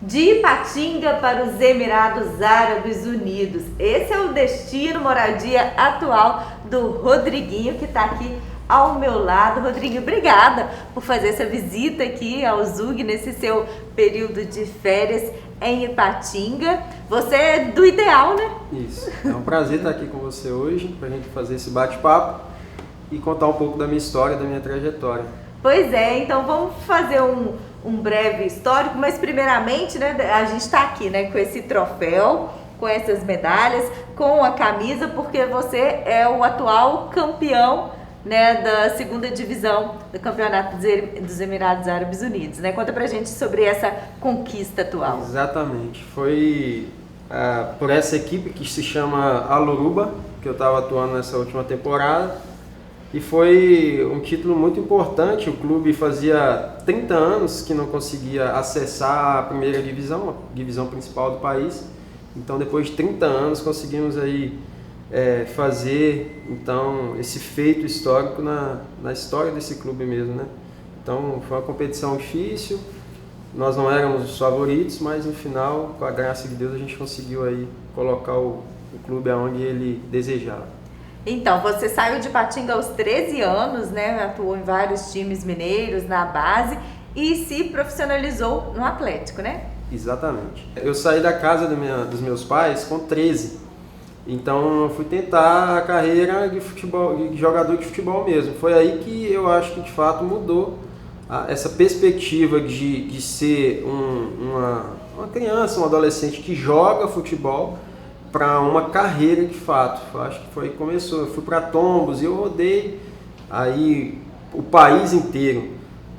De Ipatinga para os Emirados Árabes Unidos. Esse é o destino, moradia atual do Rodriguinho, que está aqui ao meu lado. Rodriguinho, obrigada por fazer essa visita aqui ao Zug nesse seu período de férias em Ipatinga. Você é do Ideal, né? Isso. É um prazer estar aqui com você hoje, para a gente fazer esse bate-papo e contar um pouco da minha história, da minha trajetória. Pois é, então vamos fazer um breve histórico, mas primeiramente, né, a gente está aqui, né, com esse troféu, com essas medalhas, com a camisa, porque você é o atual campeão, né, da segunda divisão do Campeonato dos Emirados Árabes Unidos, né? Conta pra gente sobre essa conquista atual. Exatamente. Foi por essa equipe que se chama Al Uruba, que eu estava atuando nessa última temporada. E foi um título muito importante. O clube fazia 30 anos que não conseguia acessar a primeira divisão, a divisão principal do país. Então, depois de 30 anos, conseguimos aí fazer então esse feito histórico na história desse clube mesmo, né? Então, foi uma competição difícil. Nós não éramos os favoritos, mas no final, com a graça de Deus, a gente conseguiu aí colocar o clube aonde ele desejava. Então, você saiu de Ipatinga aos 13 anos, né? Atuou em vários times mineiros na base e se profissionalizou no Atlético, né? Exatamente. Eu saí da casa dos meus pais com 13. Então, eu fui tentar a carreira de futebol, de jogador de futebol mesmo. Foi aí que eu acho que de fato mudou essa perspectiva de ser uma criança, um adolescente que joga futebol para uma carreira de fato. Eu acho que foi que começou. Eu fui para Tombos e eu rodei aí o país inteiro,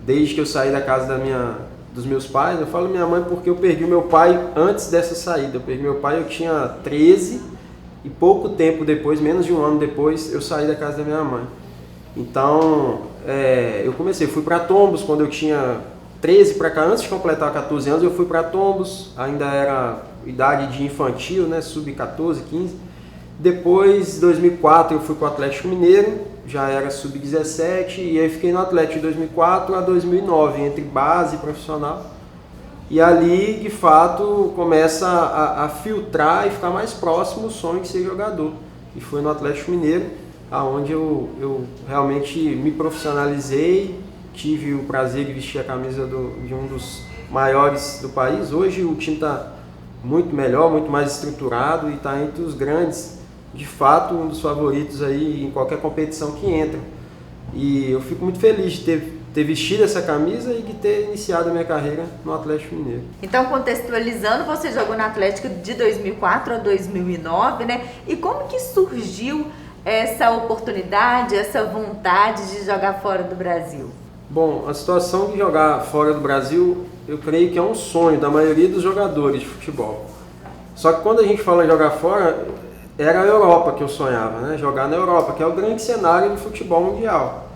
desde que eu saí da casa dos meus pais. Eu falo minha mãe porque eu perdi o meu pai antes dessa saída. Eu perdi meu pai, eu tinha 13 e pouco tempo depois, menos de um ano depois, eu saí da casa da minha mãe. Então, eu fui para Tombos quando eu tinha 13 para cá, antes de completar 14 anos, eu fui para Tombos, ainda era idade de infantil, né, sub-14, 15. Depois, em 2004, eu fui para o Atlético Mineiro, já era sub-17, e aí fiquei no Atlético de 2004 a 2009, entre base e profissional. E ali, de fato, começa a filtrar e ficar mais próximo o sonho de ser jogador. E foi no Atlético Mineiro, onde eu realmente me profissionalizei, tive o prazer de vestir a camisa de um dos maiores do país. Hoje o time está muito melhor, muito mais estruturado e está entre os grandes, de fato um dos favoritos aí em qualquer competição que entra. E eu fico muito feliz de ter vestido essa camisa e de ter iniciado a minha carreira no Atlético Mineiro. Então, contextualizando, você jogou no Atlético de 2004 a 2009, né? E como que surgiu essa oportunidade, essa vontade de jogar fora do Brasil? Bom, a situação de jogar fora do Brasil, eu creio que é um sonho da maioria dos jogadores de futebol. Só que quando a gente fala em jogar fora, era a Europa que eu sonhava, né? Jogar na Europa, que é o grande cenário do futebol mundial.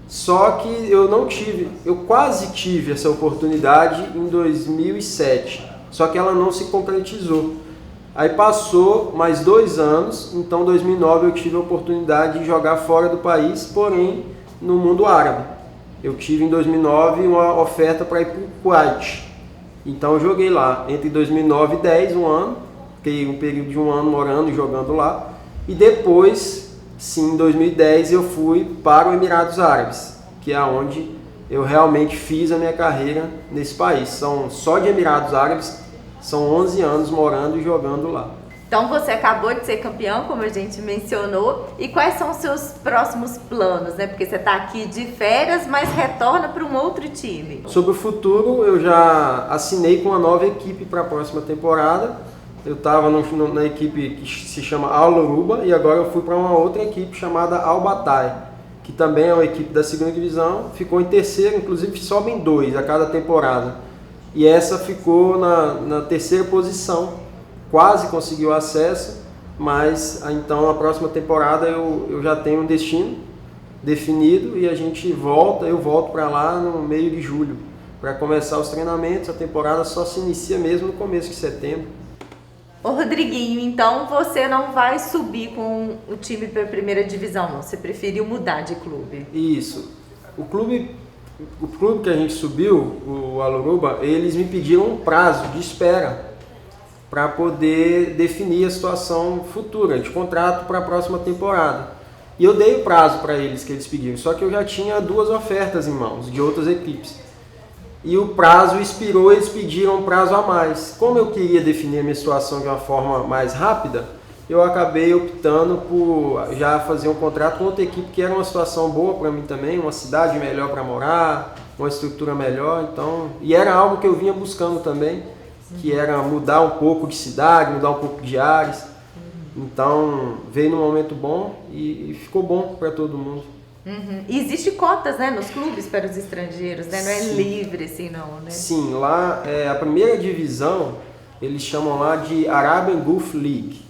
Só que eu quase tive essa oportunidade em 2007, só que ela não se concretizou. Aí passou mais 2 anos, então em 2009 eu tive a oportunidade de jogar fora do país, porém no mundo árabe. Eu tive em 2009 uma oferta para ir para o Kuwait. Então eu joguei lá entre 2009 e 2010, um ano. Fiquei um período de um ano morando e jogando lá. E depois, sim, em 2010 eu fui para os Emirados Árabes, que é onde eu realmente fiz a minha carreira nesse país. Só de Emirados Árabes, são 11 anos morando e jogando lá. Então você acabou de ser campeão, como a gente mencionou, e quais são os seus próximos planos, né? Porque você está aqui de férias, mas retorna para um outro time. Sobre o futuro, eu já assinei com uma nova equipe para a próxima temporada. Eu estava na equipe que se chama Al Uruba e agora eu fui para uma outra equipe chamada Al Batai, que também é uma equipe da segunda divisão, ficou em terceiro, inclusive sobem 2 a cada temporada. E essa ficou na terceira posição. Quase conseguiu acesso, mas então na próxima temporada eu já tenho um destino definido e eu volto para lá no meio de julho para começar os treinamentos. A temporada só se inicia mesmo no começo de setembro. Ô Rodriguinho, então você não vai subir com o time para a primeira divisão, não? Você preferiu mudar de clube? Isso. O clube o clube que a gente subiu, o Al-Orouba, eles me pediram um prazo de espera para poder definir a situação futura de contrato para a próxima temporada. E eu dei o prazo para eles que eles pediram, só que eu já tinha 2 ofertas em mãos de outras equipes. E o prazo expirou, eles pediram um prazo a mais. Como eu queria definir a minha situação de uma forma mais rápida, eu acabei optando por já fazer um contrato com outra equipe que era uma situação boa para mim também, uma cidade melhor para morar, uma estrutura melhor. Então, e era algo que eu vinha buscando também, que era mudar um pouco de cidade, mudar um pouco de ares. Então, veio num momento bom e ficou bom para todo mundo. E existe cotas, né, nos clubes para os estrangeiros, né? Não é livre assim não, né? Sim, lá a primeira divisão eles chamam lá de Arabian Gulf League.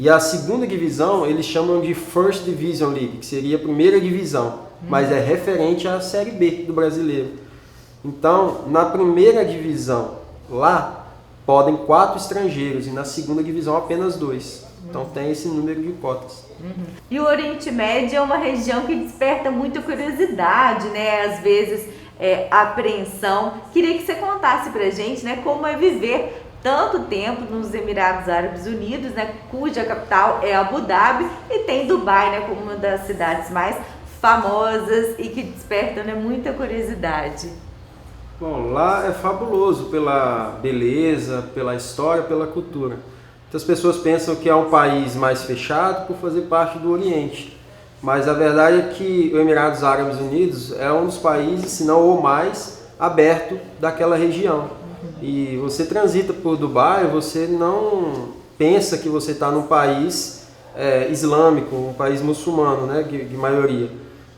E a segunda divisão eles chamam de First Division League, que seria a primeira divisão, mas é referente à Série B do brasileiro. Então, na primeira divisão lá podem 4 estrangeiros e na segunda divisão apenas 2. Então tem esse número de cotas. E o Oriente Médio é uma região que desperta muita curiosidade, né? Às vezes apreensão. Queria que você contasse pra gente, né, como é viver tanto tempo nos Emirados Árabes Unidos, né, cuja capital é Abu Dhabi, e tem Dubai, né, como uma das cidades mais famosas e que desperta, né, muita curiosidade. Bom, lá é fabuloso pela beleza, pela história, pela cultura. Muitas pessoas pensam que é um país mais fechado por fazer parte do Oriente, mas a verdade é que os Emirados Árabes Unidos é um dos países, se não o mais, aberto daquela região. E você transita por Dubai, você não pensa que você está num país islâmico, um país muçulmano, né, de maioria,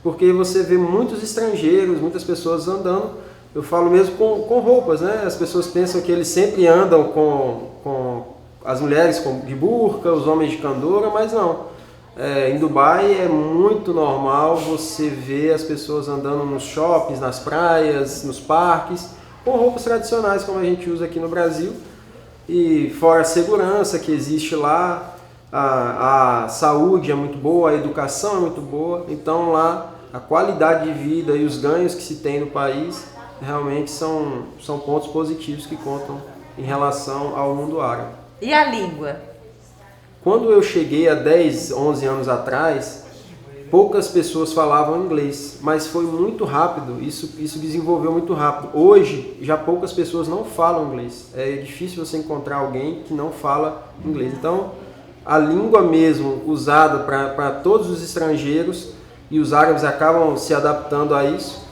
porque você vê muitos estrangeiros, muitas pessoas andando. Eu falo mesmo com roupas, né? As pessoas pensam que eles sempre andam com as mulheres de burca, os homens de candora, mas não. Em Dubai é muito normal você ver as pessoas andando nos shoppings, nas praias, nos parques, com roupas tradicionais como a gente usa aqui no Brasil. E fora a segurança que existe lá, a saúde é muito boa, a educação é muito boa. Então lá a qualidade de vida e os ganhos que se tem no país realmente são pontos positivos que contam em relação ao mundo árabe. E a língua? Quando eu cheguei há 10, 11 anos atrás, poucas pessoas falavam inglês, mas foi muito rápido, isso desenvolveu muito rápido. Hoje, já poucas pessoas não falam inglês. É difícil você encontrar alguém que não fala inglês. Então, a língua mesmo usada para todos os estrangeiros, e os árabes acabam se adaptando a isso,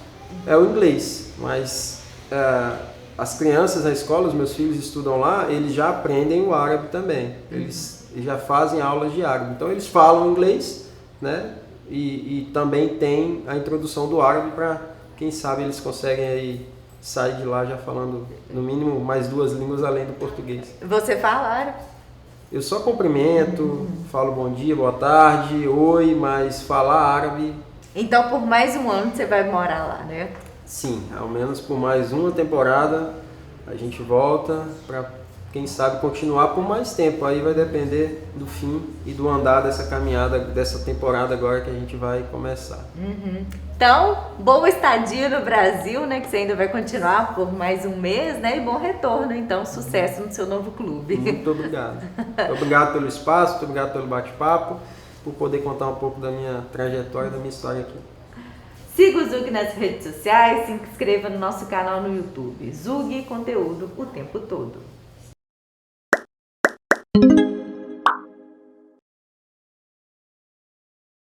é o inglês. Mas as crianças na escola, os meus filhos estudam lá, eles já aprendem o árabe também. Eles já fazem aulas de árabe. Então eles falam inglês, né? E também tem a introdução do árabe para, quem sabe, eles conseguem aí sair de lá já falando, no mínimo, mais 2 línguas além do português. Você fala árabe? Eu só cumprimento, falo bom dia, boa tarde, oi, mas falar árabe... Então por mais um ano você vai morar lá, né? Sim, ao menos por mais uma temporada a gente volta para, quem sabe, continuar por mais tempo. Aí vai depender do fim e do andar dessa caminhada, dessa temporada agora que a gente vai começar. Então, boa estadia no Brasil, né? Que você ainda vai continuar por mais um mês, né? E bom retorno, então, sucesso no seu novo clube. Muito obrigado. Muito obrigado pelo espaço, muito obrigado pelo bate-papo, por poder contar um pouco da minha trajetória, da minha história aqui. Siga o Zug nas redes sociais, se inscreva no nosso canal no YouTube. Zug, conteúdo o tempo todo.